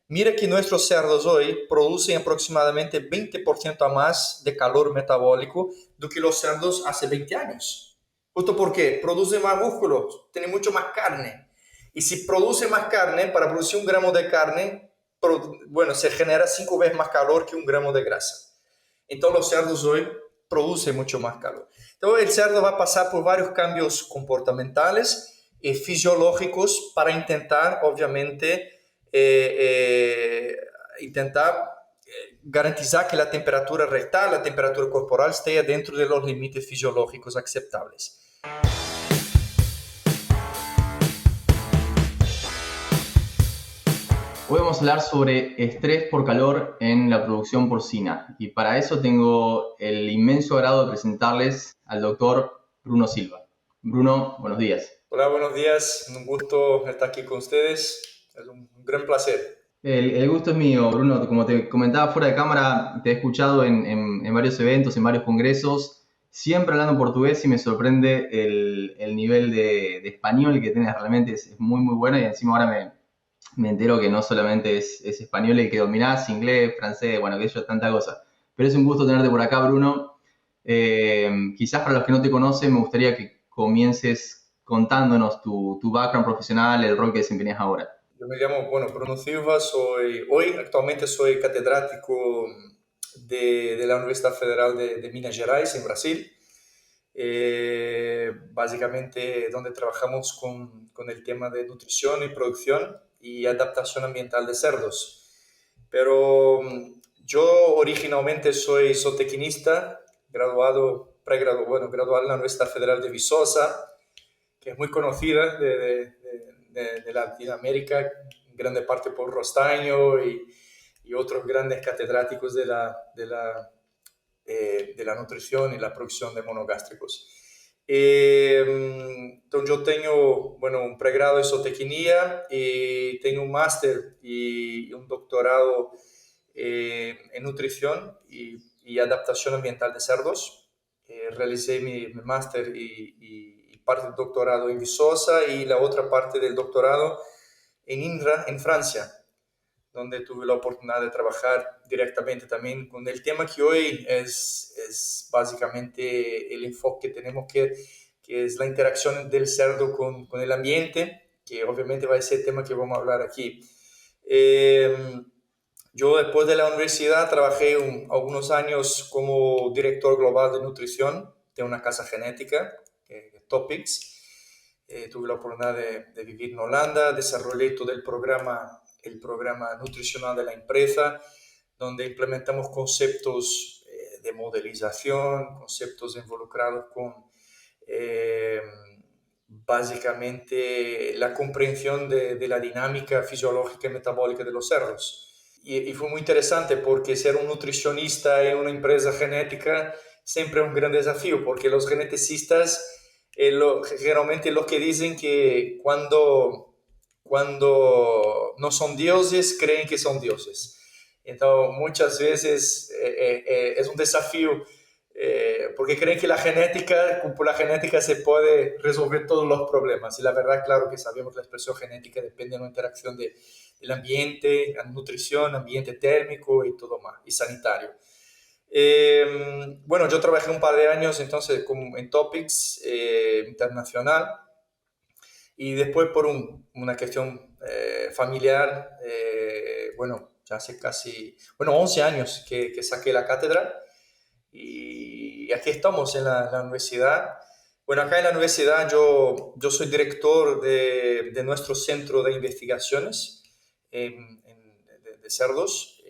Mira que nuestros cerdos hoy producen aproximadamente 20% a más de calor metabólico do que los cerdos hace 20 años. Justo porque producen más músculos, tienen mucho más carne. Y si produce más carne, para producir 1 gramo de carne, bueno, se genera 5 veces más calor que 1 gramo de grasa. Entonces los cerdos hoy producen mucho más calor. Entonces el cerdo va a pasar por varios cambios comportamentales y fisiológicos para intentar, obviamente, intentar garantizar que la temperatura rectal, la temperatura corporal esté dentro de los límites fisiológicos aceptables. Hoy vamos a hablar sobre estrés por calor en la producción porcina y para eso tengo el inmenso agrado de presentarles al doctor Bruno Silva. Bruno, buenos días. Hola, buenos días. Un gusto estar aquí con ustedes. Es un gran placer. El gusto es mío, Bruno. Como te comentaba fuera de cámara, te he escuchado en varios eventos, en varios congresos, siempre hablando portugués y me sorprende el nivel de español que tienes. Realmente es muy, muy bueno y encima ahora me entero que no solamente es español el que dominás, inglés, francés, bueno, que yo tanta cosa. Pero es un gusto tenerte por acá, Bruno. Quizás para los que no te conocen, me gustaría que comiences contándonos tu background profesional, el rol que desempeñas ahora. Yo me llamo, bueno, Bruno Silva, hoy actualmente soy catedrático de la Universidad Federal de Minas Gerais, en Brasil. Básicamente donde trabajamos con el tema de nutrición y producción y adaptación ambiental de cerdos. Pero yo originalmente soy zootecnista, graduado en la Universidad Federal de Viçosa, que es muy conocida de Latinoamérica, en grande parte por Rostaño y otros grandes catedráticos de la nutrición y la producción de monogástricos. Entonces yo tengo, bueno, un pregrado en zootecnia y tengo un máster y un doctorado en nutrición y adaptación ambiental de cerdos. Realicé mi máster y parte del doctorado en Viçosa y la otra parte del doctorado en INRA, en Francia, donde tuve la oportunidad de trabajar directamente también con el tema que hoy es básicamente el enfoque que tenemos, que es la interacción del cerdo con el ambiente, que obviamente va a ser el tema que vamos a hablar aquí. Yo después de la universidad trabajé algunos años como director global de nutrición de una casa genética, Topics. Tuve la oportunidad de vivir en Holanda, desarrollé todo el programa nutricional de la empresa, donde implementamos conceptos de modelización, conceptos involucrados con básicamente la comprensión de la dinámica fisiológica y metabólica de los cerdos. Y fue muy interesante porque ser un nutricionista en una empresa genética siempre es un gran desafío, porque los geneticistas generalmente lo que dicen que cuando no son dioses, creen que son dioses. Entonces, muchas veces es un desafío porque creen que por la genética se puede resolver todos los problemas. Y la verdad, claro que sabemos que la expresión genética depende de una interacción del ambiente, la nutrición, ambiente térmico y todo más, y sanitario. Bueno, yo trabajé un par de años entonces en Topics internacional y después por una cuestión familiar, bueno, ya hace casi, bueno, 11 años que saqué la cátedra y aquí estamos en la universidad. Bueno, acá en la universidad yo soy director de nuestro centro de investigaciones de cerdos.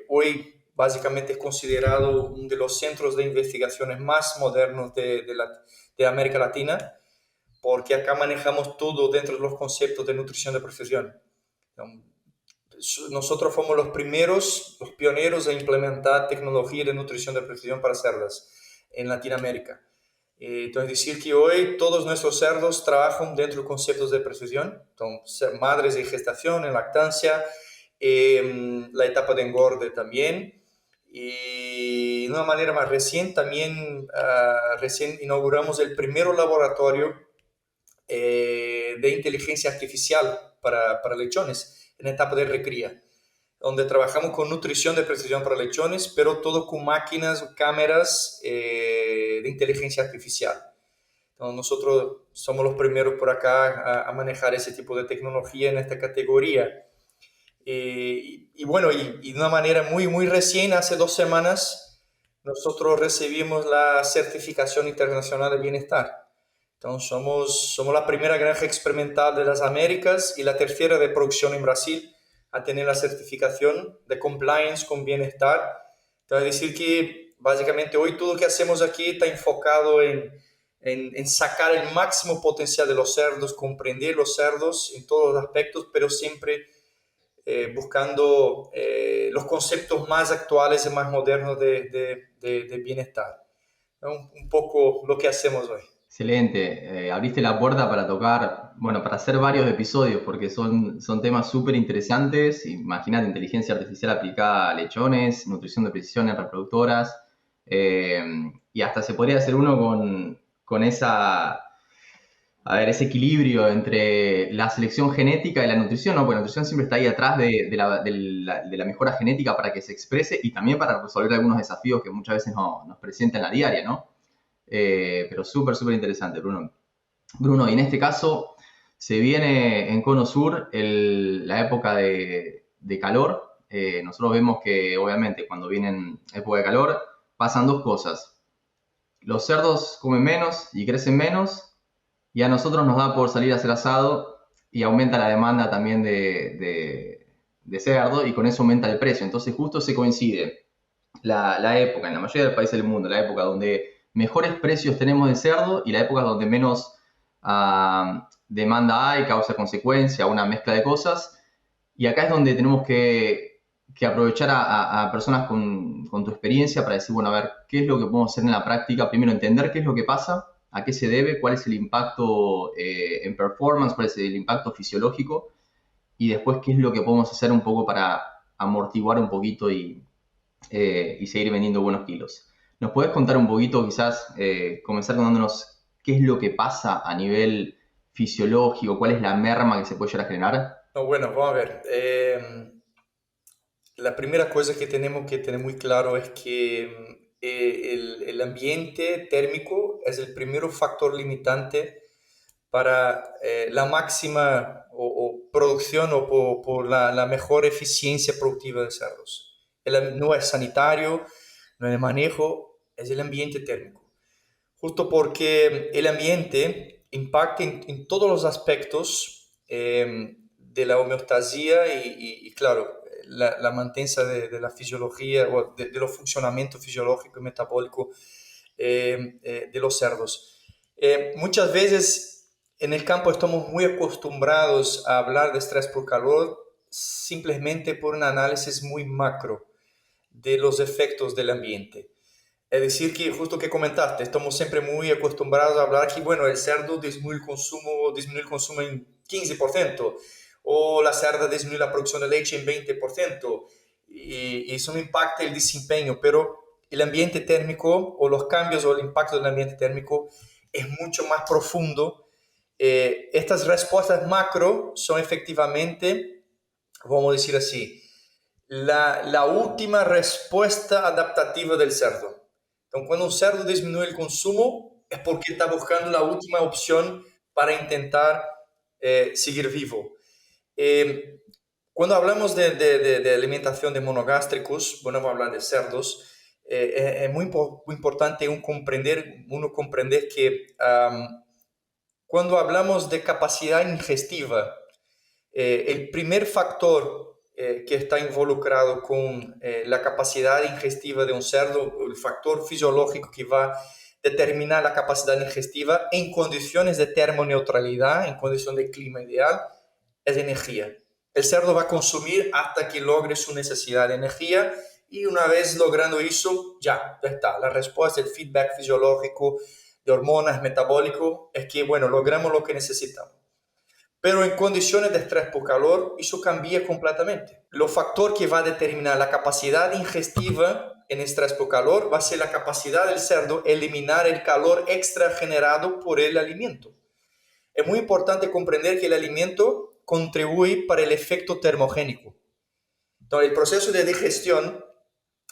Hoy básicamente es considerado uno de los centros de investigaciones más modernos de América Latina, porque acá manejamos todo dentro de los conceptos de nutrición de precisión. Nosotros fuimos los pioneros a implementar tecnología de nutrición de precisión para cerdas en Latinoamérica. Entonces, decir que hoy todos nuestros cerdos trabajan dentro de conceptos de precisión, entonces, madres en gestación, en lactancia, la etapa de engorde también. Y de una manera más reciente, también recién inauguramos el primer laboratorio de inteligencia artificial para lechones en etapa de recría, donde trabajamos con nutrición de precisión para lechones, pero todo con máquinas, cámaras de inteligencia artificial. Entonces, nosotros somos los primeros por acá a manejar ese tipo de tecnología en esta categoría. Bueno, y de una manera muy, muy recién, hace 2 semanas, nosotros recibimos la certificación internacional de bienestar. Entonces, somos la primera granja experimental de las Américas y la tercera de producción en Brasil a tener la certificación de compliance con bienestar. Entonces, es decir que básicamente hoy todo lo que hacemos aquí está enfocado en sacar el máximo potencial de los cerdos, comprender los cerdos en todos los aspectos, pero siempre buscando los conceptos más actuales y más modernos de bienestar. Un poco lo que hacemos hoy. Excelente. Abriste la puerta para tocar, bueno, para hacer varios episodios, porque son temas súper interesantes. Imagínate, inteligencia artificial aplicada a lechones, nutrición de precisión en reproductoras, eh, y hasta se podría hacer uno con ese equilibrio entre la selección genética y la nutrición, ¿no? Porque la nutrición siempre está ahí atrás de la mejora genética para que se exprese y también para resolver algunos desafíos que muchas veces nos presentan en la diaria, ¿no? Pero súper, súper interesante, Bruno. Bruno, y en este caso se viene en Cono Sur la época de calor. Nosotros vemos que obviamente cuando viene época de calor pasan dos cosas. Los cerdos comen menos y crecen menos, y a nosotros nos da por salir a hacer asado y aumenta la demanda también de cerdo, y con eso aumenta el precio. Entonces justo se coincide la época, en la mayoría de los países del mundo, la época donde mejores precios tenemos de cerdo y la época donde menos demanda hay, causa consecuencia, una mezcla de cosas. Y acá es donde tenemos que aprovechar a personas con tu experiencia para decir, bueno, a ver, ¿qué es lo que podemos hacer en la práctica? Primero, entender qué es lo que pasa, a qué se debe, cuál es el impacto en performance, cuál es el impacto fisiológico, y después qué es lo que podemos hacer un poco para amortiguar un poquito y seguir vendiendo buenos kilos. ¿Nos puedes contar un poquito, quizás, comenzar contándonos qué es lo que pasa a nivel fisiológico, cuál es la merma que se puede llegar a generar? No, bueno, vamos a ver. La primera cosa que tenemos que tener muy claro es que el ambiente térmico es el primer factor limitante para la máxima o producción o por la mejor eficiencia productiva de cerdos. No es sanitario, no es el manejo, es el ambiente térmico. Justo porque el ambiente impacta en todos los aspectos de la homeostasia y claro, la mantenza de la fisiología o de los funcionamientos fisiológico y metabólico de los cerdos. Muchas veces en el campo estamos muy acostumbrados a hablar de estrés por calor simplemente por un análisis muy macro de los efectos del ambiente. Es decir, que justo que comentaste, estamos siempre muy acostumbrados a hablar que, bueno, el cerdo disminuye el consumo en 15%, o la cerda disminuye la producción de leche en 20%, y eso no impacta el desempeño, pero el ambiente térmico o los cambios o el impacto del ambiente térmico es mucho más profundo. Estas respuestas macro son efectivamente, vamos a decir así, la última respuesta adaptativa del cerdo. Entonces, cuando un cerdo disminuye el consumo, es porque está buscando la última opción para intentar seguir vivo. Cuando hablamos de alimentación de monogástricos, bueno, vamos a hablar de cerdos, es muy importante uno comprender que cuando hablamos de capacidad ingestiva, el primer factor que está involucrado con la capacidad ingestiva de un cerdo, el factor fisiológico que va a determinar la capacidad ingestiva en condiciones de termoneutralidad, en condición de clima ideal, es energía. El cerdo va a consumir hasta que logre su necesidad de energía y una vez logrando eso, ya está. La respuesta, el feedback fisiológico de hormonas, metabólico, es que, bueno, logramos lo que necesitamos. Pero en condiciones de estrés por calor, eso cambia completamente. Lo factor que va a determinar la capacidad ingestiva en estrés por calor va a ser la capacidad del cerdo eliminar el calor extra generado por el alimento. Es muy importante comprender que el alimento contribuye para el efecto termogénico. Entonces, el proceso de digestión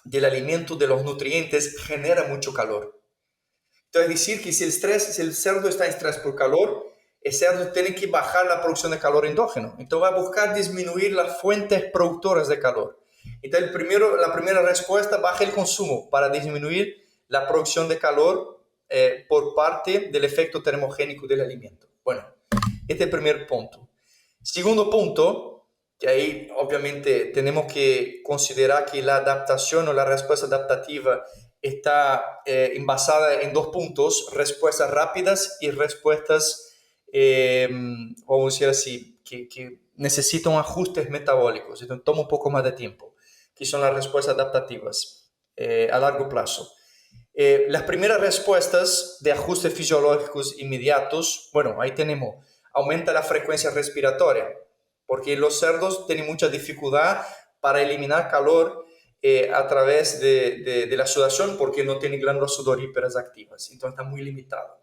del alimento, de los nutrientes, genera mucho calor. Entonces, es decir que si el cerdo está en estrés por calor, el cerdo tiene que bajar la producción de calor endógeno. Entonces, va a buscar disminuir las fuentes productoras de calor. Entonces, la primera respuesta, baja el consumo para disminuir la producción de calor por parte del efecto termogénico del alimento. Bueno, este es el primer punto. Segundo punto, que ahí obviamente tenemos que considerar que la adaptación o la respuesta adaptativa está basada en 2 puntos: respuestas rápidas y respuestas, vamos a decir así, que necesitan ajustes metabólicos. Entonces toma un poco más de tiempo, que son las respuestas adaptativas a largo plazo. Las primeras respuestas de ajustes fisiológicos inmediatos, bueno, ahí tenemos, aumenta la frecuencia respiratoria, porque los cerdos tienen mucha dificultad para eliminar calor a través de la sudoración, porque no tienen glándulas sudoríparas activas, entonces está muy limitado.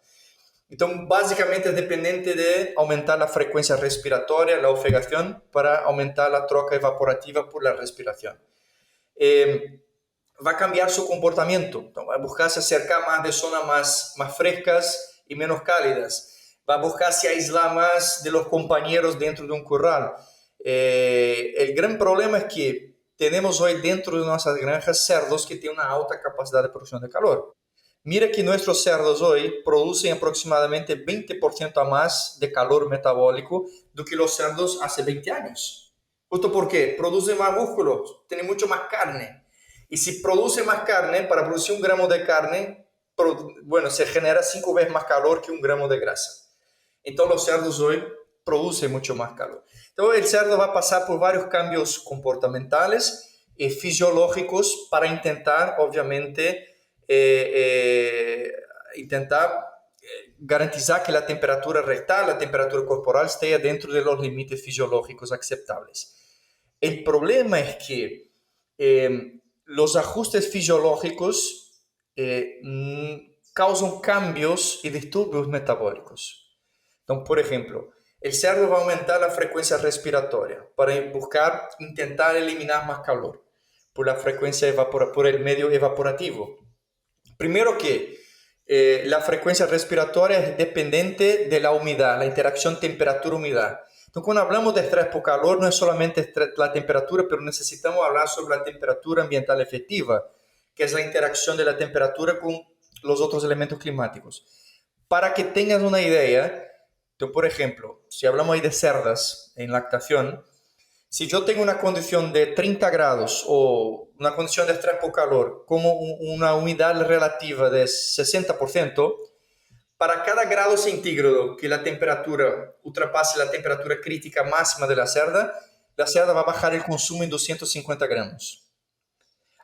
Entonces, básicamente es dependiente de aumentar la frecuencia respiratoria, la ofegación, para aumentar la troca evaporativa por la respiración. Va a cambiar su comportamiento, entonces, va a buscarse acercar más de zonas más frescas y menos cálidas. Va a buscarse aislar más de los compañeros dentro de un corral. El gran problema es que tenemos hoy dentro de nuestras granjas cerdos que tienen una alta capacidad de producción de calor. Mira que nuestros cerdos hoy producen aproximadamente 20% a más de calor metabólico do que los cerdos hace 20 años. ¿Justo porque producen más músculos, tienen mucho más carne? Y si produce más carne, para producir 1 gramo de carne, bueno, se genera 5 veces más calor que 1 gramo de grasa. Entonces los cerdos hoy producen mucho más calor. Entonces el cerdo va a pasar por varios cambios comportamentales y fisiológicos para intentar, obviamente, garantizar que la temperatura rectal, la temperatura corporal esté dentro de los límites fisiológicos aceptables. El problema es que los ajustes fisiológicos causan cambios y disturbios metabólicos. Entonces, por ejemplo, el cerdo va a aumentar la frecuencia respiratoria para intentar eliminar más calor por la frecuencia por el medio evaporativo. Primero que la frecuencia respiratoria es dependiente de la humedad, la interacción temperatura-humedad. Entonces, cuando hablamos de estrés por calor, no es solamente la temperatura, pero necesitamos hablar sobre la temperatura ambiental efectiva, que es la interacción de la temperatura con los otros elementos climáticos. Para que tengas una idea, entonces, por ejemplo, si hablamos ahí de cerdas en lactación, si yo tengo una condición de 30 grados o una condición de estrés por calor, como una humedad relativa de 60%, para cada grado centígrado que la temperatura ultrapase la temperatura crítica máxima de la cerda va a bajar el consumo en 250 gramos.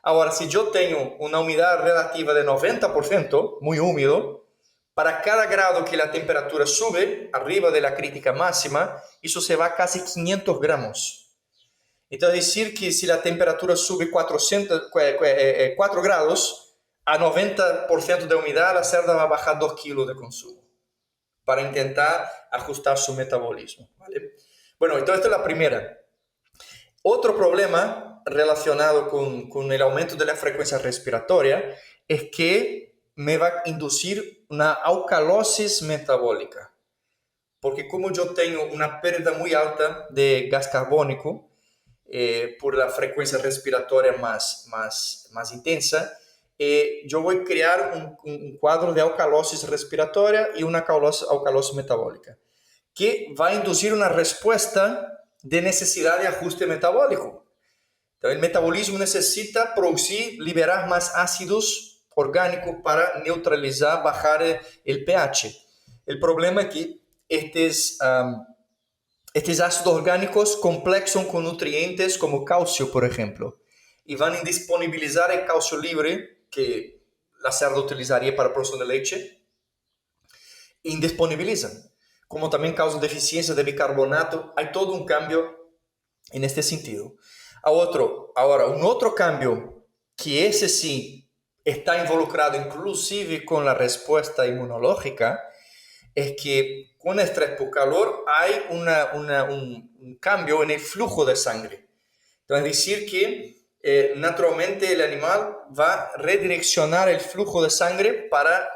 Ahora, si yo tengo una humedad relativa de 90%, muy húmedo, para cada grado que la temperatura sube arriba de la crítica máxima, eso se va a casi 500 gramos. Entonces, decir que si la temperatura sube 4 grados, a 90% de humedad, la cerda va a bajar 2 kilos de consumo para intentar ajustar su metabolismo, ¿vale? Bueno, entonces esta es la primera. Otro problema relacionado con el aumento de la frecuencia respiratoria es que me va a inducir una alcalosis metabólica. Porque como yo tengo una pérdida muy alta de gas carbónico por la frecuencia respiratoria más intensa, yo voy a crear un cuadro de alcalosis respiratoria y una alcalosis metabólica, que va a inducir una respuesta de necesidad de ajuste metabólico. Entonces, el metabolismo necesita producir, liberar más ácidos orgánicos para neutralizar, bajar el pH. El problema es que estos ácidos orgánicos complexan con nutrientes como calcio, por ejemplo, y van a indisponibilizar el calcio libre que la cerda utilizaría para producción de leche, indisponibilizan, como también causan deficiencia de bicarbonato. Hay todo un cambio en este sentido. Ahora, un otro cambio, que ese sí está involucrado inclusive con la respuesta inmunológica, es que con estrés por calor hay un cambio en el flujo de sangre. Entonces, es decir que naturalmente el animal va a redireccionar el flujo de sangre para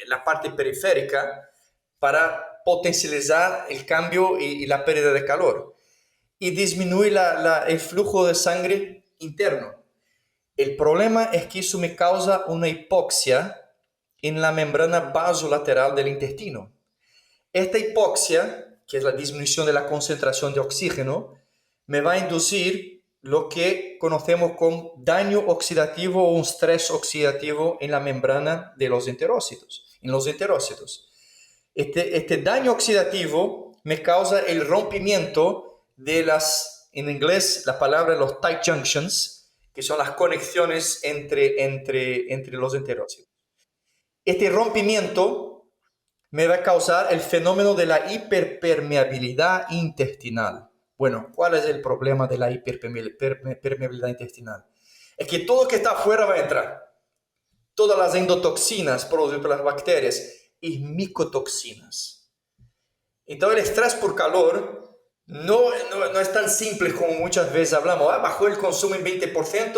la parte periférica para potencializar el cambio y la pérdida de calor y disminuir el flujo de sangre interno. El problema es que eso me causa una hipoxia en la membrana vasolateral del intestino. Esta hipoxia, que es la disminución de la concentración de oxígeno, me va a inducir lo que conocemos como daño oxidativo o un estrés oxidativo en la membrana de los enterócitos, en los enterócitos. Este daño oxidativo me causa el rompimiento de en inglés la palabra los tight junctions, que son las conexiones entre los enterócitos. Este rompimiento me va a causar el fenómeno de la hiperpermeabilidad intestinal. Bueno, ¿cuál es el problema de la hiperpermeabilidad intestinal? Es que todo lo que está afuera va a entrar. Todas las endotoxinas producidas por las bacterias y micotoxinas. Entonces el estrés por calor no es tan simple como muchas veces hablamos. Bajó el consumo en 20%,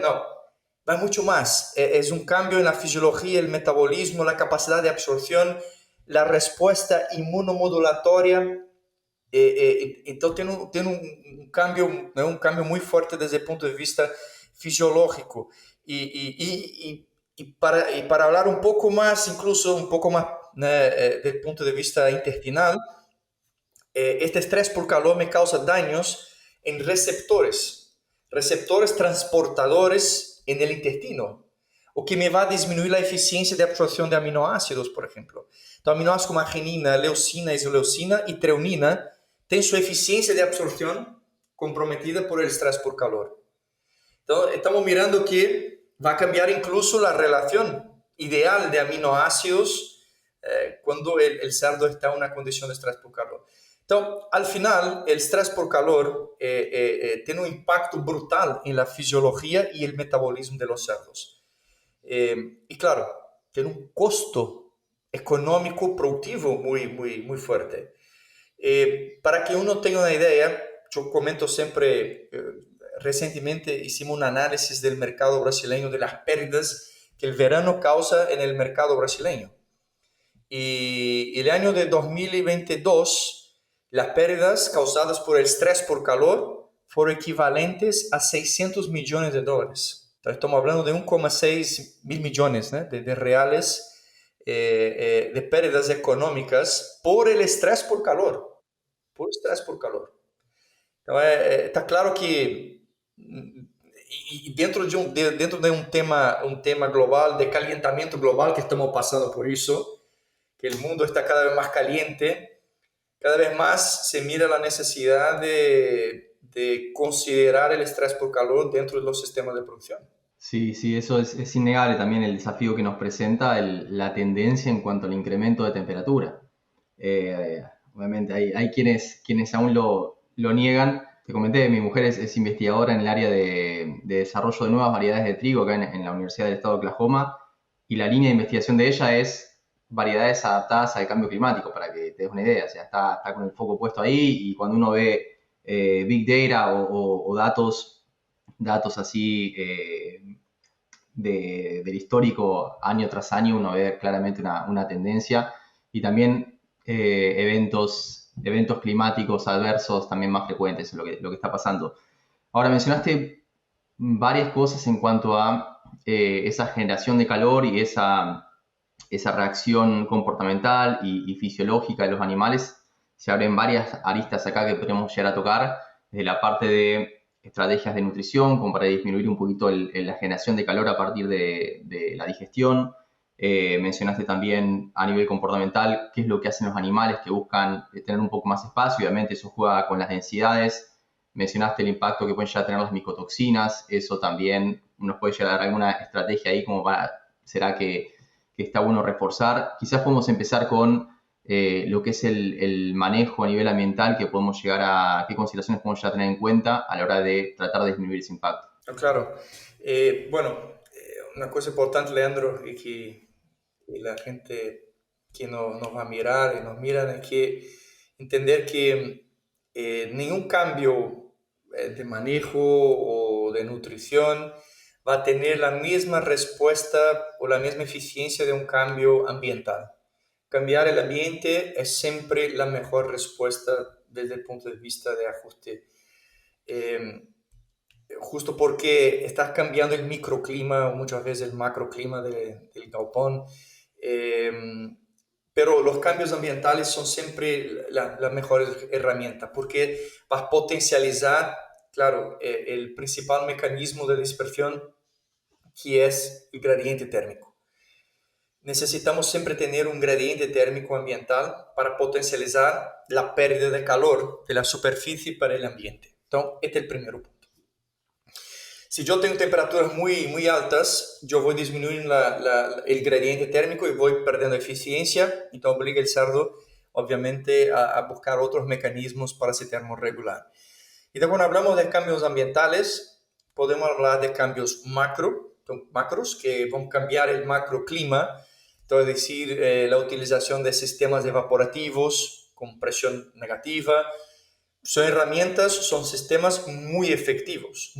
no, va mucho más. Es un cambio en la fisiología, el metabolismo, la capacidad de absorción, la respuesta inmunomodulatoria. Entonces tiene un cambio muy fuerte desde el punto de vista fisiológico. Y para hablar un poco más, incluso un poco más del punto de vista intestinal, este estrés por calor me causa daños en receptores transportadores en el intestino, o que me va a disminuir la eficiencia de absorción de aminoácidos, por ejemplo. Entonces, aminoácidos como arginina, leucina, isoleucina y treonina tienen su eficiencia de absorción comprometida por el estrés por calor. Entonces, estamos mirando que va a cambiar incluso la relación ideal de aminoácidos cuando el cerdo está en una condición de estrés por calor. Entonces, al final, el estrés por calor tiene un impacto brutal en la fisiología y el metabolismo de los cerdos. Y claro, tiene un costo económico productivo muy fuerte. Para que uno tenga una idea, yo comento siempre, recientemente hicimos un análisis del mercado brasileño, de las pérdidas que el verano causa en el mercado brasileño. Y el año de 2022, las pérdidas causadas por el estrés por calor fueron equivalentes a $600 millones. Entonces, estamos hablando de 1,6 mil millones, ¿no?, de reales de pérdidas económicas por el estrés por calor. Por estrés por calor. Entonces, está claro que dentro de un tema global, de calentamiento global, que estamos pasando por eso, que el mundo está cada vez más caliente, cada vez más se mira la necesidad de considerar el estrés por calor dentro de los sistemas de producción. Sí, sí, eso es innegable también el desafío que nos presenta la tendencia en cuanto al incremento de temperatura. Obviamente hay quienes aún lo niegan. Te comenté, mi mujer es investigadora en el área de desarrollo de nuevas variedades de trigo acá en la Universidad del Estado de Oklahoma, y la línea de investigación de ella es variedades adaptadas al cambio climático, para que te des una idea. O sea, está con el foco puesto ahí, y cuando uno ve Big Data o datos así del histórico año tras año, uno ve claramente una tendencia, y también eventos climáticos adversos también más frecuentes, lo que está pasando. Ahora, mencionaste varias cosas en cuanto a esa generación de calor y esa reacción comportamental y fisiológica de los animales. Se abren varias aristas acá que podemos llegar a tocar, desde la parte de estrategias de nutrición, como para disminuir un poquito la generación de calor a partir de la digestión. Mencionaste también a nivel comportamental qué es lo que hacen los animales que buscan tener un poco más espacio. Obviamente eso juega con las densidades. Mencionaste el impacto que pueden llegar a tener las micotoxinas. Eso también nos puede llegar a dar alguna estrategia ahí como será que está bueno reforzar. Quizás podemos empezar con lo que es el manejo a nivel ambiental, qué consideraciones podemos ya tener en cuenta a la hora de tratar de disminuir ese impacto. Claro. Bueno, una cosa importante, Leandro, y que la gente que nos va a mirar y nos miran, es que entender que ningún cambio de manejo o de nutrición va a tener la misma respuesta o la misma eficiencia de un cambio ambiental. Cambiar el ambiente es siempre la mejor respuesta desde el punto de vista de ajuste. Eh, Justo porque estás cambiando el microclima o muchas veces el macroclima del galpón. Eh, pero los cambios ambientales son siempre la mejor herramienta porque vas a potencializar, claro, el principal mecanismo de dispersión que es el gradiente térmico. Necesitamos siempre tener un gradiente térmico ambiental para potencializar la pérdida de calor de la superficie para el ambiente. Entonces, este es el primer punto. Si yo tengo temperaturas muy altas, yo voy disminuyendo el gradiente térmico y voy perdiendo eficiencia, entonces obliga el cerdo, obviamente, a buscar otros mecanismos para se termorregular. Y cuando hablamos de cambios ambientales, podemos hablar de cambios macros, que van a cambiar el macroclima, es decir, la utilización de sistemas evaporativos con presión negativa. Son herramientas, son sistemas muy efectivos,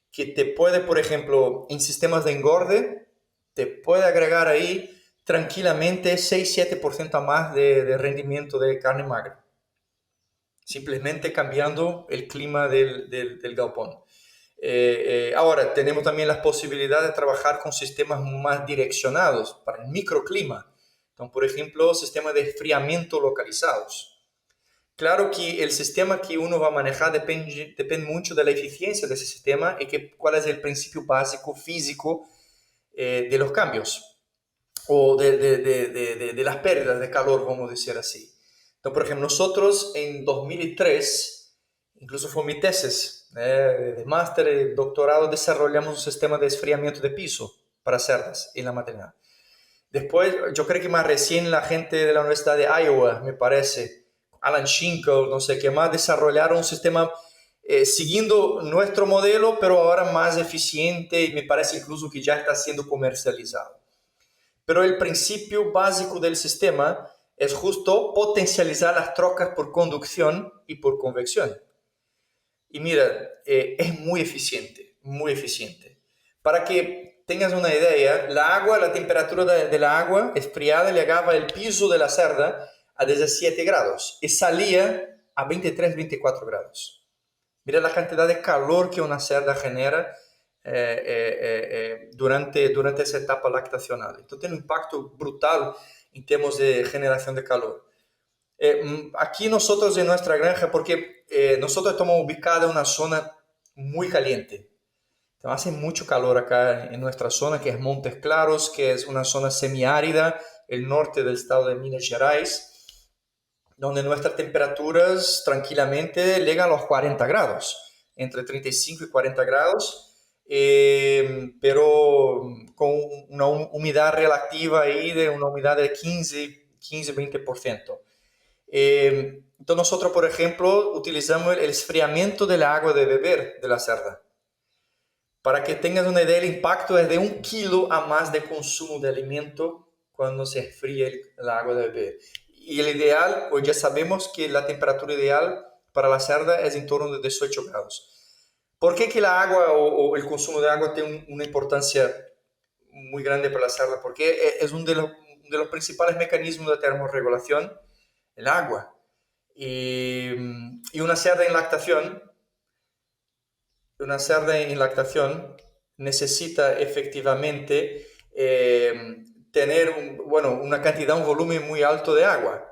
que te puede, por ejemplo, en sistemas de engorde, te puede agregar ahí tranquilamente 6-7% más de rendimiento de carne magra, simplemente cambiando el clima del galpón. Ahora, tenemos también la posibilidad de trabajar con sistemas más direccionados para el microclima. Entonces, por ejemplo, sistemas de enfriamiento localizados. Claro que el sistema que uno va a manejar depende mucho de la eficiencia de ese sistema y cuál es el principio básico físico de los cambios o de las pérdidas de calor, vamos a decir así. Entonces, por ejemplo, nosotros en 2003, incluso fue mi tesis de máster y doctorado, desarrollamos un sistema de enfriamiento de piso para cerdas en la maternidad. Después, yo creo que más recién la gente de la Universidad de Iowa, me parece, Alan Schinkel, no sé qué más, desarrollaron un sistema siguiendo nuestro modelo, pero ahora más eficiente y me parece incluso que ya está siendo comercializado. Pero el principio básico del sistema es justo potencializar las trocas por conducción y por convección. Y mira, es muy eficiente, muy eficiente. Para que tengas una idea, la temperatura de la agua enfriada llegaba al piso de la cerda a 17 grados y salía a 23-24 grados. Mira la cantidad de calor que una cerda genera durante esa etapa lactacional. Esto tiene un impacto brutal en términos de generación de calor. Aquí nosotros en nuestra granja, porque nosotros estamos ubicados en una zona muy caliente. Entonces, hace mucho calor acá en nuestra zona, que es Montes Claros, que es una zona semiárida, el norte del estado de Minas Gerais, donde nuestras temperaturas tranquilamente llegan a los 40 grados, entre 35 y 40 grados, pero con una humedad relativa ahí de una humedad de 15-20%. Entonces nosotros, por ejemplo, utilizamos el enfriamiento del agua de beber de la cerda. Para que tengas una idea, el impacto es de 1 kilo a más de consumo de alimento cuando se enfría el agua de beber. Y el ideal, pues ya sabemos que la temperatura ideal para la cerda es en torno de 18 grados. ¿Por qué que la agua o el consumo de agua tiene una importancia muy grande para la cerda? Porque es uno de los principales mecanismos de termorregulación, el agua. Y una cerda en lactación necesita efectivamente tener una cantidad, un volumen muy alto de agua.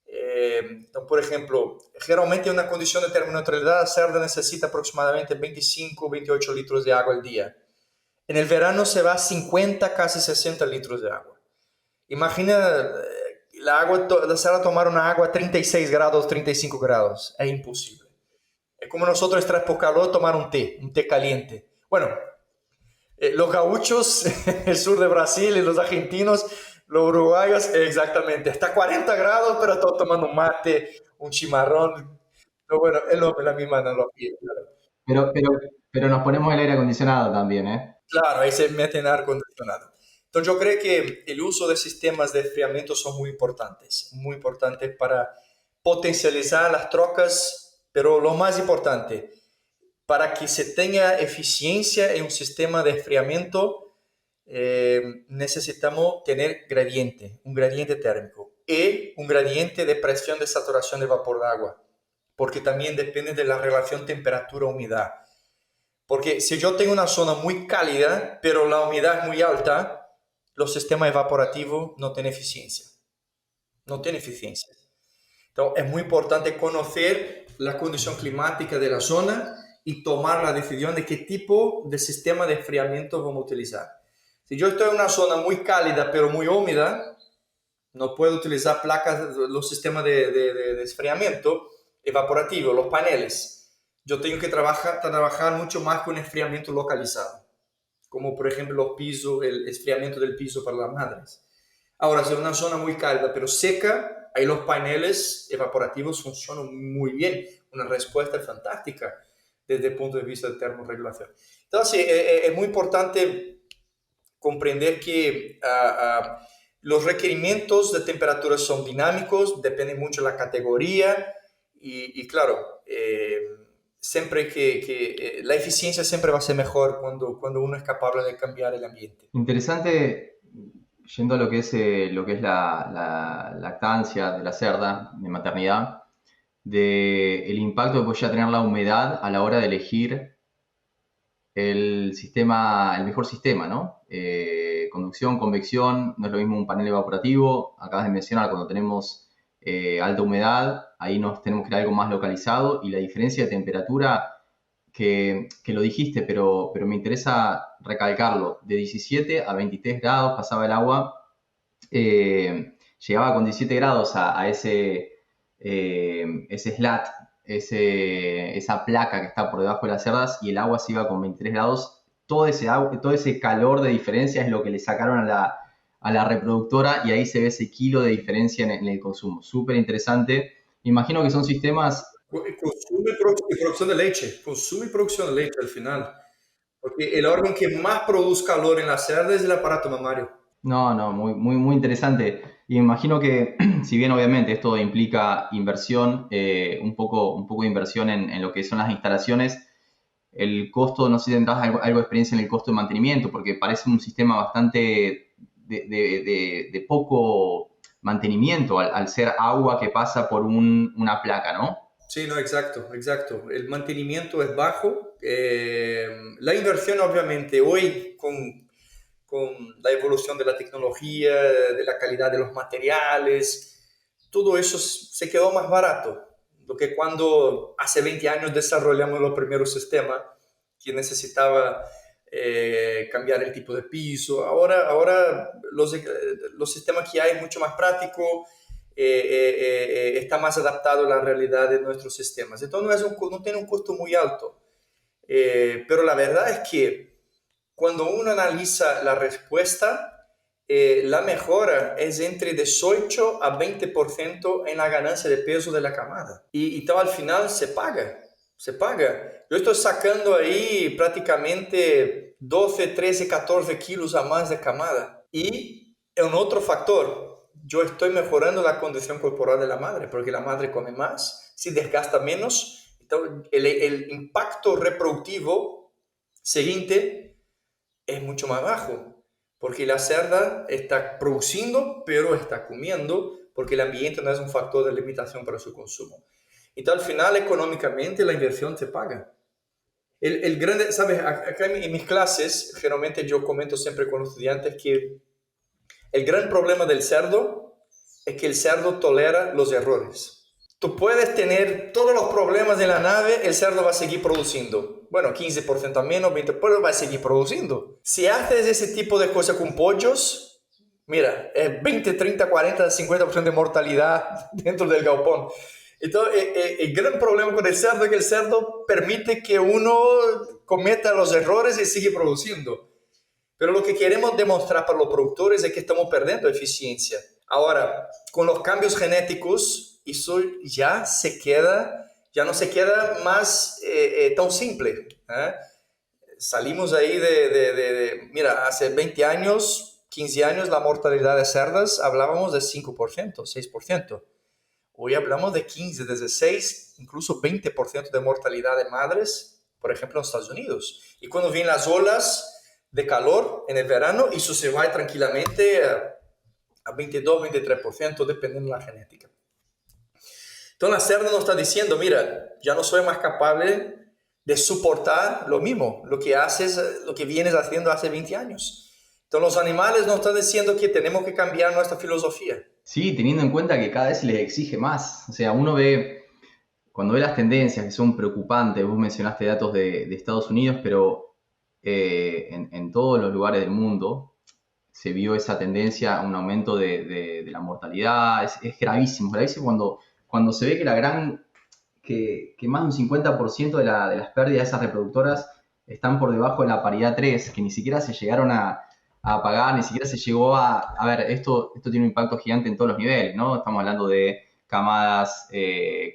Entonces, por ejemplo, generalmente en una condición de termoneutralidad, la cerda necesita aproximadamente 25-28 litros de agua al día. En el verano se va a 50, casi 60 litros de agua. Imagina la cerda tomar una agua a 36 grados, 35 grados. Es imposible. Es como nosotros extraer por calor tomar un té caliente. Bueno, los gauchos, el sur de Brasil y los argentinos, los uruguayos, exactamente, está a 40 grados, pero todos tomando un mate, un chimarrón. Pero bueno, es la misma analogía. Claro. Pero, pero, pero nos ponemos el aire acondicionado también, ¿eh? Claro, ahí se mete en aire acondicionado. Entonces yo creo que el uso de sistemas de enfriamiento son muy importantes para potencializar las trocas, pero lo más importante, para que se tenga eficiencia en un sistema de enfriamiento, necesitamos tener un gradiente térmico y un gradiente de presión de saturación de vapor de agua, porque también depende de la relación temperatura-humedad. Porque si yo tengo una zona muy cálida, pero la humedad es muy alta, los sistemas evaporativos no tienen eficiencia. No tienen eficiencia. Entonces es muy importante conocer la condición climática de la zona y tomar la decisión de qué tipo de sistema de enfriamiento vamos a utilizar. Si yo estoy en una zona muy cálida pero muy húmeda, no puedo utilizar placas, los sistemas de enfriamiento evaporativo, los paneles. Yo tengo que trabajar mucho más con enfriamiento localizado, como por ejemplo los pisos, el enfriamiento del piso para las madres. Ahora, si es una zona muy cálida pero seca, ahí los paneles evaporativos funcionan muy bien, una respuesta fantástica desde el punto de vista de termorregulación. Entonces, es muy importante comprender que los requerimientos de temperatura son dinámicos, depende mucho de la categoría y claro, siempre que la eficiencia siempre va a ser mejor cuando uno es capaz de cambiar el ambiente. Interesante, yendo a lo que es la lactancia de la cerda, de maternidad, de el impacto que podría tener la humedad a la hora de elegir el mejor sistema, ¿no? Conducción, convección, no es lo mismo un panel evaporativo. Acabas de mencionar, cuando tenemos alta humedad, ahí nos tenemos que ir a algo más localizado, y la diferencia de temperatura, que lo dijiste, pero me interesa recalcarlo, de 17 a 23 grados pasaba el agua, llegaba con 17 grados a ese slat, esa placa que está por debajo de las cerdas, y el agua se iba con 23 grados. Todo ese calor de diferencia es lo que le sacaron a la reproductora, y ahí se ve ese kilo de diferencia en el consumo. Súper interesante. Imagino que son sistemas. Consume y producción de leche al final, porque el órgano que más produce calor en la cerda es el aparato mamario. No, no, muy, muy, muy interesante. Y imagino que, si bien obviamente esto implica inversión, un poco de inversión en lo que son las instalaciones, el costo, no sé si tendrás algo de experiencia en el costo de mantenimiento, porque parece un sistema bastante de poco mantenimiento al ser agua que pasa por una placa, ¿no? Sí, no, exacto, exacto. El mantenimiento es bajo. La inversión, obviamente, hoy con la evolución de la tecnología, de la calidad de los materiales, todo eso se quedó más barato. Lo que cuando hace 20 años desarrollamos los primeros sistemas que necesitaba cambiar el tipo de piso. Ahora los sistemas que hay es mucho más práctico, está más adaptado a la realidad de nuestros sistemas. Entonces no tiene un costo muy alto. Pero la verdad es que cuando uno analiza la respuesta, la mejora es entre 18 a 20% en la ganancia de peso de la camada. Y al final se paga, se paga. Yo estoy sacando ahí prácticamente 12, 13, 14 kilos a más de camada. Y un otro factor, yo estoy mejorando la condición corporal de la madre, porque la madre come más, se desgasta menos. Entonces, el impacto reproductivo siguiente es mucho más bajo, porque la cerda está produciendo, pero está comiendo, porque el ambiente no es un factor de limitación para su consumo. Entonces, al final, económicamente, la inversión se paga. El grande, ¿sabes? Acá en mis clases, generalmente yo comento siempre con los estudiantes que el gran problema del cerdo es que el cerdo tolera los errores. Tú puedes tener todos los problemas de la nave, el cerdo va a seguir produciendo. Bueno, 15% a menos, 20%, pero va a seguir produciendo. Si haces ese tipo de cosas con pollos, mira, 20, 30, 40, 50% de mortalidad dentro del galpón. Entonces, el gran problema con el cerdo es que el cerdo permite que uno cometa los errores y sigue produciendo. Pero lo que queremos demostrar para los productores es que estamos perdiendo eficiencia. Ahora, con los cambios genéticos, eso ya no se queda más tan simple. Salimos ahí mira, hace 20 años, 15 años la mortalidad de cerdas hablábamos de 5%, 6%. Hoy hablamos de 15, desde 6, incluso 20% de mortalidad de madres, por ejemplo, en Estados Unidos. Y cuando vienen las olas de calor en el verano, eso se va tranquilamente a 22, 23%, dependiendo de la genética. Entonces la cerda nos está diciendo, mira, ya no soy más capaz de soportar lo mismo, lo que vienes haciendo hace 20 años. Entonces los animales nos están diciendo que tenemos que cambiar nuestra filosofía. Sí, teniendo en cuenta que cada vez se les exige más. O sea, uno ve, cuando ve las tendencias que son preocupantes, vos mencionaste datos de Estados Unidos, pero en todos los lugares del mundo se vio esa tendencia a un aumento de la mortalidad. Es gravísimo, gravísimo cuando se ve que más de un 50% de las pérdidas de esas reproductoras están por debajo de la paridad 3, que ni siquiera se llegaron a pagar, ni siquiera se llegó a ver, esto tiene un impacto gigante en todos los niveles, ¿no? Estamos hablando de camadas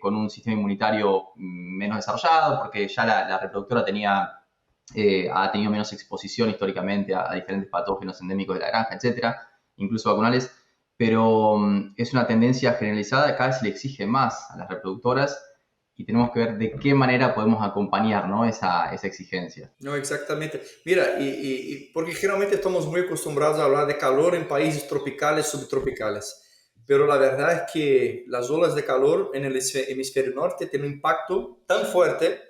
con un sistema inmunitario menos desarrollado, porque ya la reproductora ha tenido menos exposición históricamente a diferentes patógenos endémicos de la granja, etcétera, incluso vacunales, pero es una tendencia generalizada, cada vez se le exige más a las reproductoras y tenemos que ver de qué manera podemos acompañar, ¿no? esa exigencia. No, exactamente. Mira, porque generalmente estamos muy acostumbrados a hablar de calor en países tropicales, subtropicales, pero la verdad es que las olas de calor en el hemisferio norte tienen un impacto tan fuerte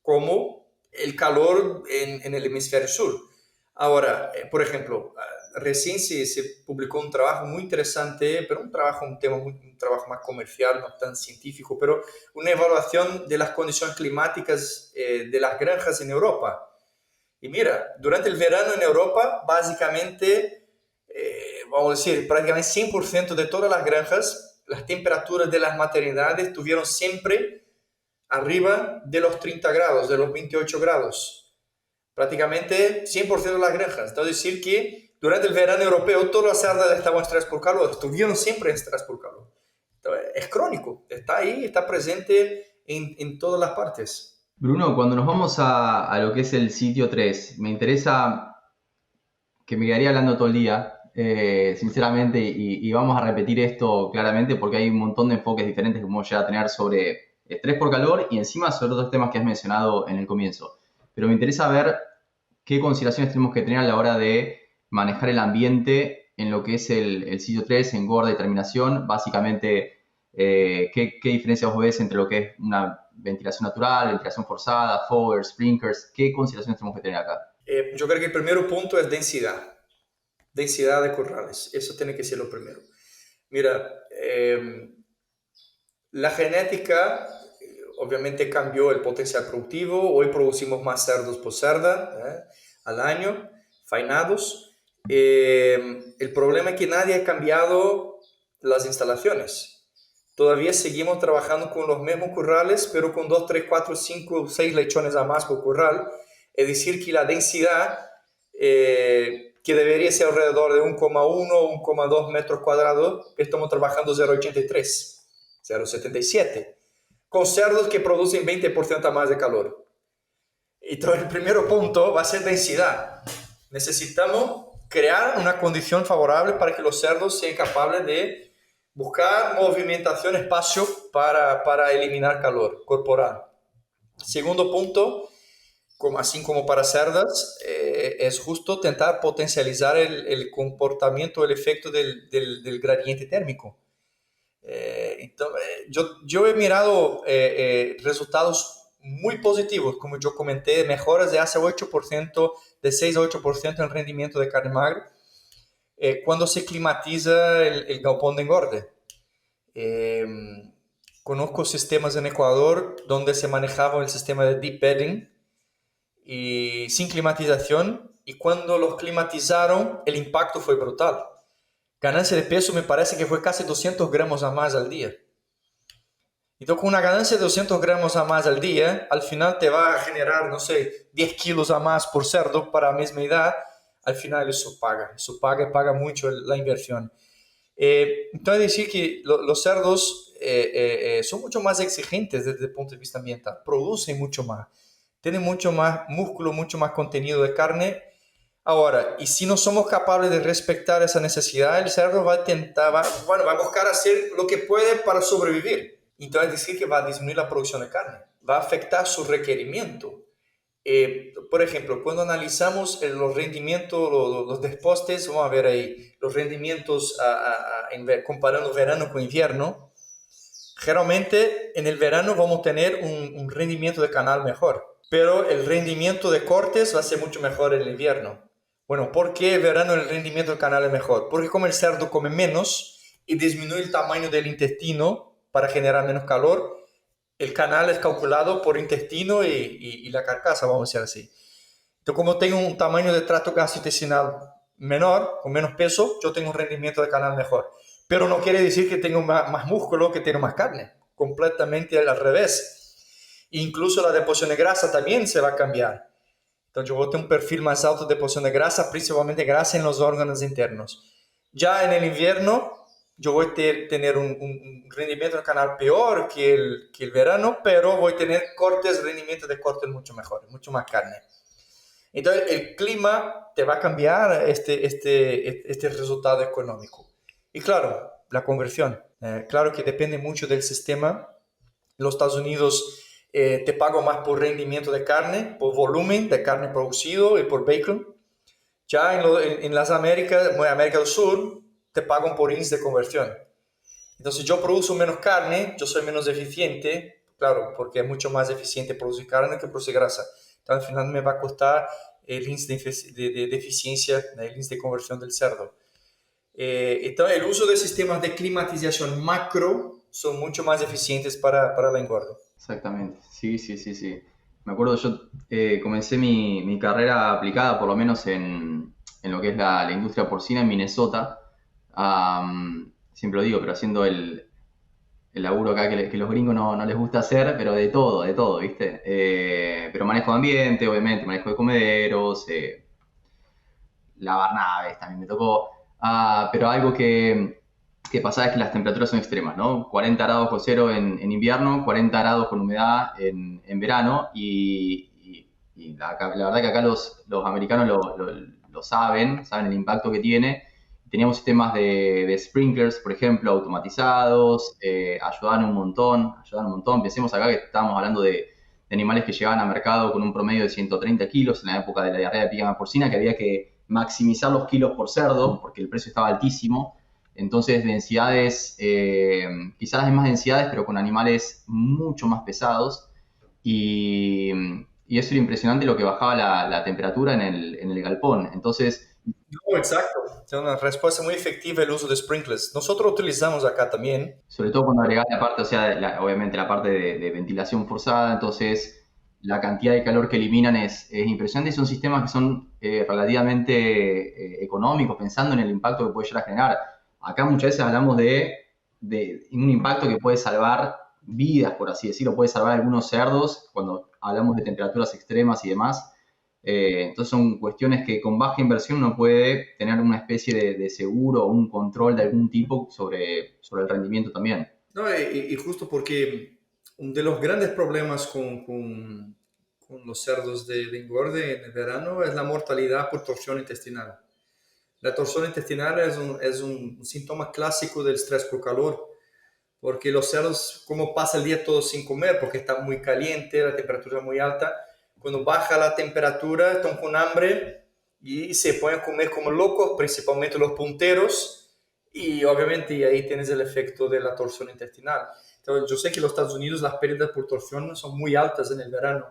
como el calor en el hemisferio sur. Ahora, por ejemplo, recién se publicó un trabajo muy interesante, pero un trabajo más comercial, no tan científico, pero una evaluación de las condiciones climáticas de las granjas en Europa. Y mira, durante el verano en Europa, básicamente, vamos a decir, prácticamente 100% de todas las granjas, las temperaturas de las maternidades tuvieron siempre arriba de los 30 grados, de los 28 grados. Prácticamente 100% de las granjas. Entonces, decir que durante el verano europeo todas las cerdas estaban en estrés por calor, estuvieron siempre en estrés por calor. Entonces, es crónico, está ahí, está presente en todas las partes. Bruno, cuando nos vamos a lo que es el sitio 3, me interesa que me quedaría hablando todo el día, sinceramente, y vamos a repetir esto claramente porque hay un montón de enfoques diferentes que podemos llegar a tener sobre estrés por calor y encima sobre otros temas que has mencionado en el comienzo. Pero me interesa ver qué consideraciones tenemos que tener a la hora de manejar el ambiente en lo que es el sitio 3, engorda y terminación. Básicamente, ¿qué diferencias vos ves entre lo que es una ventilación natural, ventilación forzada, foggers, sprinklers? ¿Qué consideraciones tenemos que tener acá? Yo creo que el primer punto es densidad de corrales, eso tiene que ser lo primero. Mira, la genética obviamente cambió el potencial productivo, hoy producimos más cerdos por cerda al año, faenados. El problema es que nadie ha cambiado las instalaciones. Todavía seguimos trabajando con los mismos corrales, pero con 2, 3, 4, 5, 6 lechones a más por corral. Es decir, que la densidad, que debería ser alrededor de 1,1 o 1,2 metros cuadrados, estamos trabajando 0,83, 0,77, con cerdos que producen 20% más de calor. Entonces, el primer punto va a ser densidad. Necesitamos crear una condición favorable para que los cerdos sean capaces de buscar movimentación, espacio para eliminar calor corporal. Segundo punto, así como para cerdas, es justo intentar potencializar el comportamiento, el efecto del gradiente térmico. Entonces, yo he mirado resultados muy positivos, como yo comenté, mejoras de hace 8%, de 6 a 8% en el rendimiento de carne magra, cuando se climatiza el galpón de engorde. Conozco sistemas en Ecuador donde se manejaba el sistema de deep bedding y sin climatización, y cuando los climatizaron el impacto fue brutal. Ganancia de peso me parece que fue casi 200 gramos a más al día. Entonces, con una ganancia de 200 gramos a más al día, al final te va a generar, no sé, 10 kilos a más por cerdo para la misma edad. Al final eso paga mucho la inversión. Entonces, decir que los cerdos son mucho más exigentes desde el punto de vista ambiental, producen mucho más, tienen mucho más músculo, mucho más contenido de carne. Ahora, y si no somos capaces de respetar esa necesidad, el cerdo va a tentar, va a buscar hacer lo que puede para sobrevivir. Entonces, es decir, que va a disminuir la producción de carne, va a afectar su requerimiento. Por ejemplo, cuando analizamos los rendimientos, los despostes, vamos a ver ahí los rendimientos comparando verano con invierno. Generalmente en el verano vamos a tener un rendimiento de canal mejor, pero el rendimiento de cortes va a ser mucho mejor en el invierno. Bueno, ¿por qué en verano el rendimiento del canal es mejor? Porque como el cerdo come menos y disminuye el tamaño del intestino para generar menos calor, el canal es calculado por intestino y la carcasa, vamos a decir así. Entonces, como tengo un tamaño de tracto gastrointestinal menor, con menos peso, yo tengo un rendimiento de canal mejor. Pero no quiere decir que tengo más músculo, que tengo más carne. Completamente al revés. Incluso la deposición de grasa también se va a cambiar. Entonces, yo voy a tener un perfil más alto de deposición de grasa, principalmente grasa en los órganos internos. Ya en el invierno, yo voy a tener un rendimiento del canal peor que el verano, pero voy a tener rendimiento de cortes mucho mejor, mucho más carne. Entonces, el clima te va a cambiar este resultado económico. Y claro, la conversión. Claro que depende mucho del sistema. En los Estados Unidos te pago más por rendimiento de carne, por volumen de carne producido y por bacon. Ya en las Américas, América del Sur, te pagan por índice de conversión. Entonces yo produzo menos carne, yo soy menos eficiente, claro, porque es mucho más eficiente producir carne que producir grasa. Entonces al final me va a costar el índice de eficiencia, el índice de conversión del cerdo. Entonces el uso de sistemas de climatización macro son mucho más eficientes para la engorda. Exactamente, sí, sí, sí, sí. Me acuerdo, yo comencé mi carrera aplicada, por lo menos en lo que es la industria porcina en Minnesota. Siempre lo digo, pero haciendo el laburo acá que los gringos no les gusta hacer, pero de todo, ¿viste? Pero manejo de ambiente, obviamente, manejo de comederos, lavar naves también me tocó. Pero algo que pasa es que las temperaturas son extremas, ¿no? 40 grados bajo cero en invierno, 40 grados con humedad en verano y la verdad que acá los americanos lo saben el impacto que tiene. Teníamos sistemas de sprinklers, por ejemplo, automatizados, ayudaban un montón. Pensemos acá que estábamos hablando de animales que llegaban al mercado con un promedio de 130 kilos en la época de la diarrea de pica porcina, que había que maximizar los kilos por cerdo porque el precio estaba altísimo. Entonces, densidades, quizás las mismas densidades, pero con animales mucho más pesados. Y, y eso era impresionante lo que bajaba la temperatura en el galpón. Entonces, No, exacto. Es una respuesta muy efectiva el uso de sprinklers. Nosotros utilizamos acá también. sobre todo cuando agregás la parte, o sea, obviamente la parte de ventilación forzada, entonces la cantidad de calor que eliminan es impresionante y son sistemas que son relativamente económicos, pensando en el impacto que puede llegar a generar. Acá muchas veces hablamos de un impacto que puede salvar vidas, por así decirlo, puede salvar algunos cerdos cuando hablamos de temperaturas extremas y demás. Entonces son cuestiones que con baja inversión uno puede tener una especie de seguro o un control de algún tipo sobre el rendimiento también. No, y justo porque uno de los grandes problemas con los cerdos de engorde en el verano es la mortalidad por torsión intestinal. La torsión intestinal es un síntoma clásico del estrés por calor, porque los cerdos, como pasa el día todo sin comer, porque está muy caliente, la temperatura es muy alta, cuando baja la temperatura están con hambre y se ponen a comer como locos, principalmente los punteros, y obviamente ahí tienes el efecto de la torsión intestinal. Entonces, yo sé que en los Estados Unidos las pérdidas por torsión son muy altas en el verano,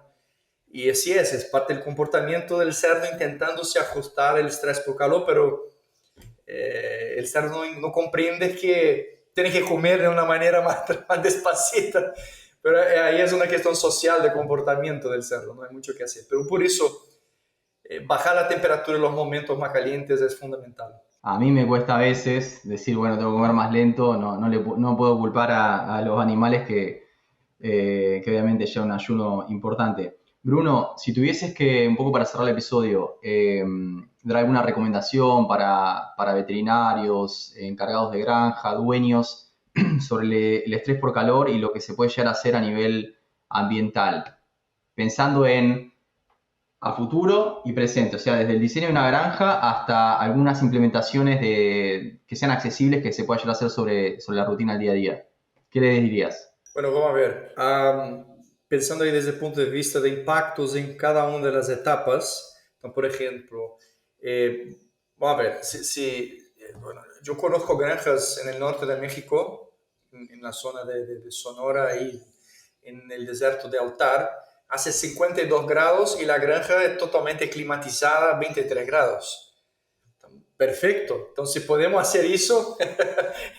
y así es parte del comportamiento del cerdo intentándose ajustar el estrés por calor, pero el cerdo no comprende que tiene que comer de una manera más despacita. Pero ahí es una cuestión social de comportamiento del cerdo, no hay mucho que hacer. Pero por eso, bajar la temperatura en los momentos más calientes es fundamental. A mí me cuesta a veces decir, bueno, tengo que comer más lento, no puedo culpar a los animales que obviamente llevan un ayuno importante. Bruno, si tuvieses que, un poco para cerrar el episodio, dar alguna recomendación para veterinarios, encargados de granja, dueños, sobre el estrés por calor y lo que se puede llegar a hacer a nivel ambiental, pensando en a futuro y presente, o sea, desde el diseño de una granja hasta algunas implementaciones que sean accesibles que se pueda llegar a hacer sobre la rutina del día a día. ¿Qué le dirías? Bueno, vamos a ver. Pensando ahí desde el punto de vista de impactos en cada una de las etapas, entonces, por ejemplo, vamos a ver, bueno, yo conozco granjas en el norte de México, en la zona de Sonora, ahí en el desierto de Altar, hace 52 grados y la granja es totalmente climatizada a 23 grados. Perfecto, entonces podemos hacer eso,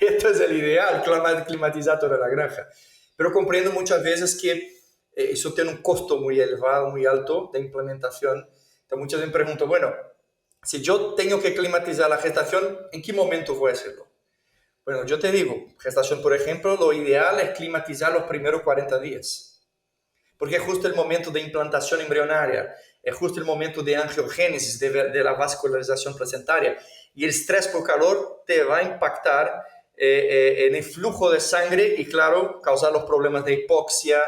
esto es el ideal, climatizar toda la granja. Pero comprendo muchas veces que eso tiene un costo muy elevado, muy alto de implementación. Entonces muchas veces me pregunto, bueno, si yo tengo que climatizar la gestación, ¿en qué momento voy a hacerlo? Bueno, yo te digo, gestación, por ejemplo, lo ideal es climatizar los primeros 40 días, porque es justo el momento de implantación embrionaria, es justo el momento de angiogénesis, de la vascularización placentaria, y el estrés por calor te va a impactar en el flujo de sangre y, claro, causar los problemas de hipoxia,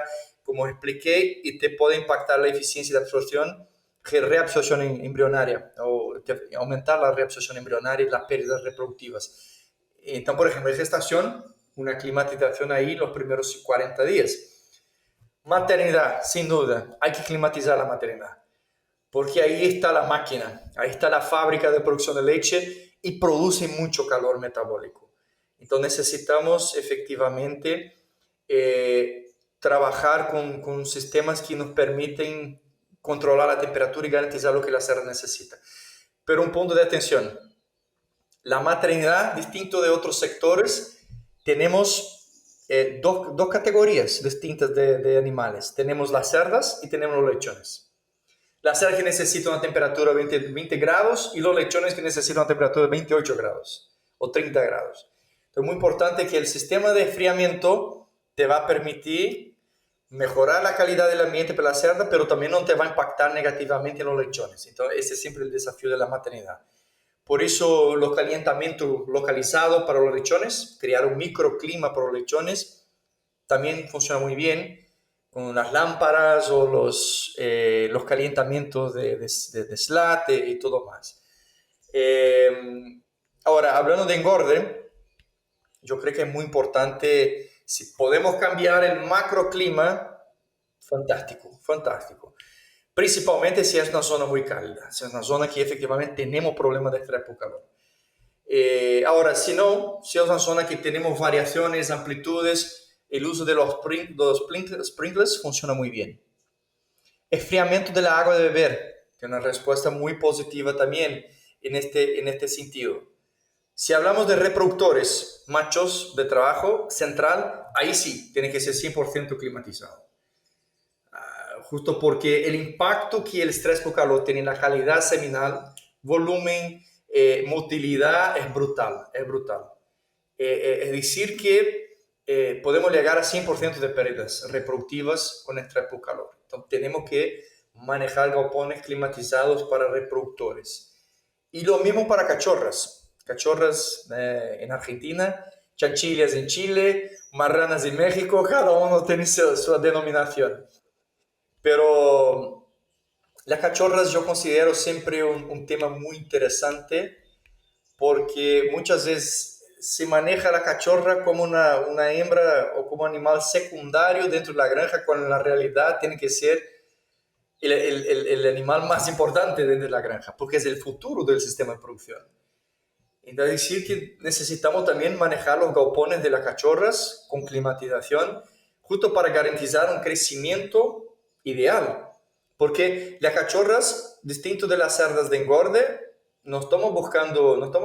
como expliqué, y te puede impactar la eficiencia de absorción, reabsorción embrionaria, o aumentar la reabsorción embrionaria y las pérdidas reproductivas. Entonces, por ejemplo, en gestación, una climatización ahí los primeros 40 días. Maternidad, sin duda, hay que climatizar la maternidad, porque ahí está la máquina, ahí está la fábrica de producción de leche y produce mucho calor metabólico. Entonces necesitamos efectivamente trabajar con sistemas que nos permiten controlar la temperatura y garantizar lo que la cerda necesita. Pero un punto de atención, la maternidad, distinto de otros sectores, tenemos dos categorías distintas de animales. Tenemos las cerdas y tenemos los lechones. Las cerdas que necesitan una temperatura de 20 grados y los lechones que necesitan una temperatura de 28 grados o 30 grados. Es muy importante que el sistema de enfriamiento te va a permitir mejorar la calidad del ambiente para la cerda, pero también no te va a impactar negativamente en los lechones. Entonces, ese es siempre el desafío de la maternidad. Por eso, los calentamientos localizados para los lechones, crear un microclima para los lechones, también funciona muy bien con las lámparas o los calentamientos de SLAT y todo más. Ahora, hablando de engorde, yo creo que es muy importante, si podemos cambiar el macroclima, fantástico, fantástico. Principalmente si es una zona muy cálida, si es una zona que efectivamente tenemos problemas de estrés por calor. Ahora, si no, si es una zona que tenemos variaciones, amplitudes, el uso de los sprinklers funciona muy bien. Enfriamiento de la agua de beber, que es una respuesta muy positiva también en este sentido. Si hablamos de reproductores, machos de trabajo central, ahí sí, tiene que ser 100% climatizado. Justo porque el impacto que el estrés por calor tiene en la calidad seminal, volumen, motilidad, es brutal, es brutal. Es decir que podemos llegar a 100% de pérdidas reproductivas con estrés por calor. Entonces tenemos que manejar galpones climatizados para reproductores. Y lo mismo para cachorras. Cachorras en Argentina, chanchillas en Chile, marranas en México, cada uno tiene su denominación. Pero las cachorras yo considero siempre un tema muy interesante porque muchas veces se maneja la cachorra como una hembra o como animal secundario dentro de la granja, cuando en la realidad tiene que ser el animal más importante dentro de la granja, porque es el futuro del sistema de producción. Entonces, decir que necesitamos también manejar los galpones de las cachorras con climatización, justo para garantizar un crecimiento ideal. Porque las cachorras, distinto de las cerdas de engorde, no estamos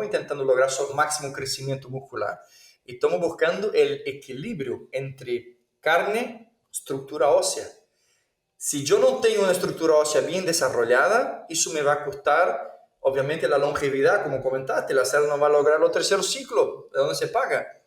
intentando lograr su máximo crecimiento muscular. Estamos buscando el equilibrio entre carne, estructura ósea. Si yo no tengo una estructura ósea bien desarrollada, eso me va a costar, obviamente, la longevidad, como comentaste. La cerda no va a lograr los terceros ciclos, ¿de dónde se paga?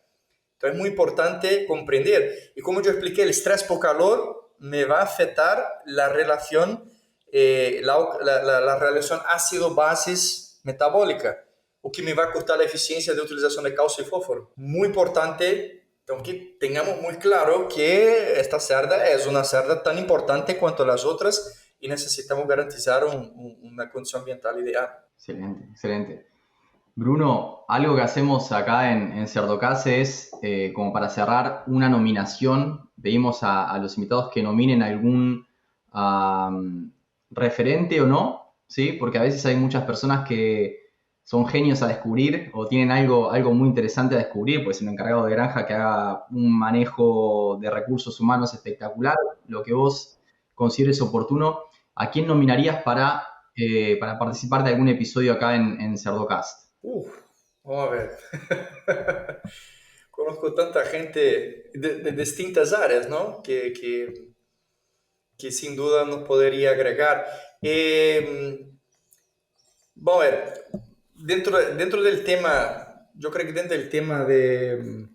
Entonces es muy importante comprender. Y como yo expliqué, el estrés por calor me va a afectar la relación, la relación ácido-bases metabólica, o que me va a costar la eficiencia de utilización de calcio y fósforo. Muy importante, que tengamos muy claro que esta cerda es una cerda tan importante cuanto las otras y necesitamos garantizar una condición ambiental ideal. Excelente, excelente. Bruno, algo que hacemos acá en Cerdocase es, como para cerrar, una nominación. Pedimos a los invitados que nominen algún referente o no, ¿sí? Porque a veces hay muchas personas que son genios a descubrir o tienen algo muy interesante a descubrir. Pues un encargado de granja que haga un manejo de recursos humanos espectacular, lo que vos consideres oportuno. ¿A quién nominarías para participar de algún episodio acá en Cerdocast? Vamos a ver. Conozco tanta gente de distintas áreas, ¿no? Que sin duda nos podría agregar. Vamos a ver, dentro del tema, yo creo que dentro del tema de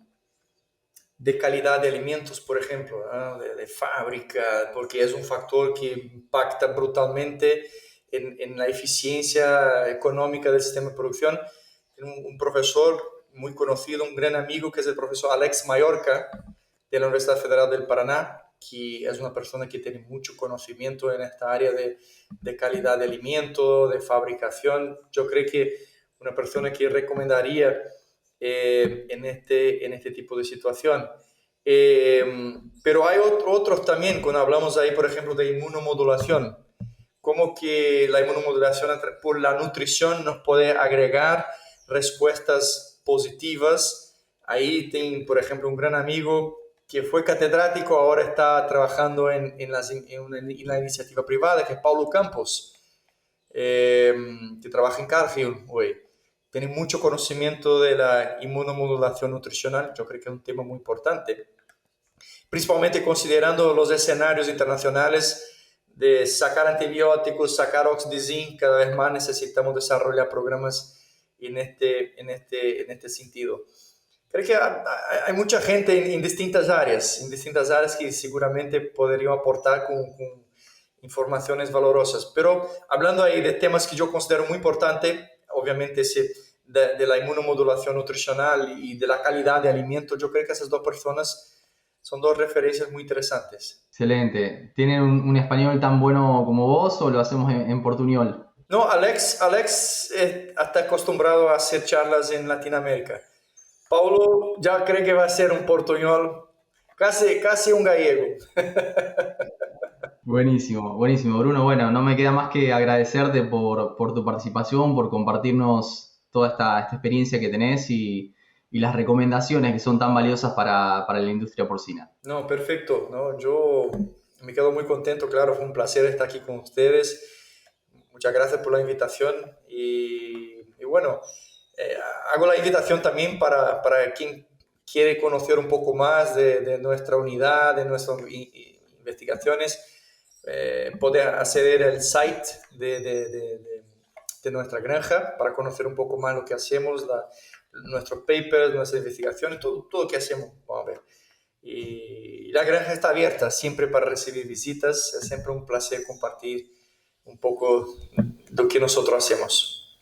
calidad de alimentos, por ejemplo, ¿no? De fábrica, porque es un factor que impacta brutalmente en la eficiencia económica del sistema de producción. Un profesor muy conocido, un gran amigo, que es el profesor Alex Mallorca, de la Universidad Federal del Paraná, que es una persona que tiene mucho conocimiento en esta área de calidad de alimento, de fabricación. Yo creo que una persona que recomendaría en este tipo de situación. Pero hay otros también, cuando hablamos ahí, por ejemplo, de inmunomodulación, como que la inmunomodulación por la nutrición nos puede agregar respuestas positivas. Ahí tengo, por ejemplo, un gran amigo que fue catedrático, ahora está trabajando en la iniciativa privada, que es Paulo Campos, que trabaja en Cargill hoy. Tiene mucho conocimiento de la inmunomodulación nutricional, yo creo que es un tema muy importante, principalmente considerando los escenarios internacionales de sacar antibióticos, sacar oxidizina. Cada vez más necesitamos desarrollar programas en este sentido. Creo que hay mucha gente en distintas áreas que seguramente podrían aportar con informaciones valorosas. Pero hablando ahí de temas que yo considero muy importantes, obviamente de la inmunomodulación nutricional y de la calidad de alimento, yo creo que esas dos personas son dos referencias muy interesantes. Excelente. ¿Tienen un español tan bueno como vos o lo hacemos en portuñol? No, Alex está acostumbrado a hacer charlas en Latinoamérica. Paulo ya cree que va a ser un portuñol, casi un gallego. Buenísimo, buenísimo, Bruno. Bueno, no me queda más que agradecerte por tu participación, por compartirnos toda esta experiencia que tenés y las recomendaciones que son tan valiosas para la industria porcina. No, perfecto. No, yo me quedo muy contento, claro, fue un placer estar aquí con ustedes. Muchas gracias por la invitación y bueno, eh, hago la invitación también para quien quiere conocer un poco más de nuestra unidad, de nuestras investigaciones, puede acceder al site de nuestra granja para conocer un poco más lo que hacemos, nuestros papers, nuestras investigaciones, todo lo que hacemos. Vamos a ver. Y la granja está abierta siempre para recibir visitas. Es siempre un placer compartir un poco lo que nosotros hacemos.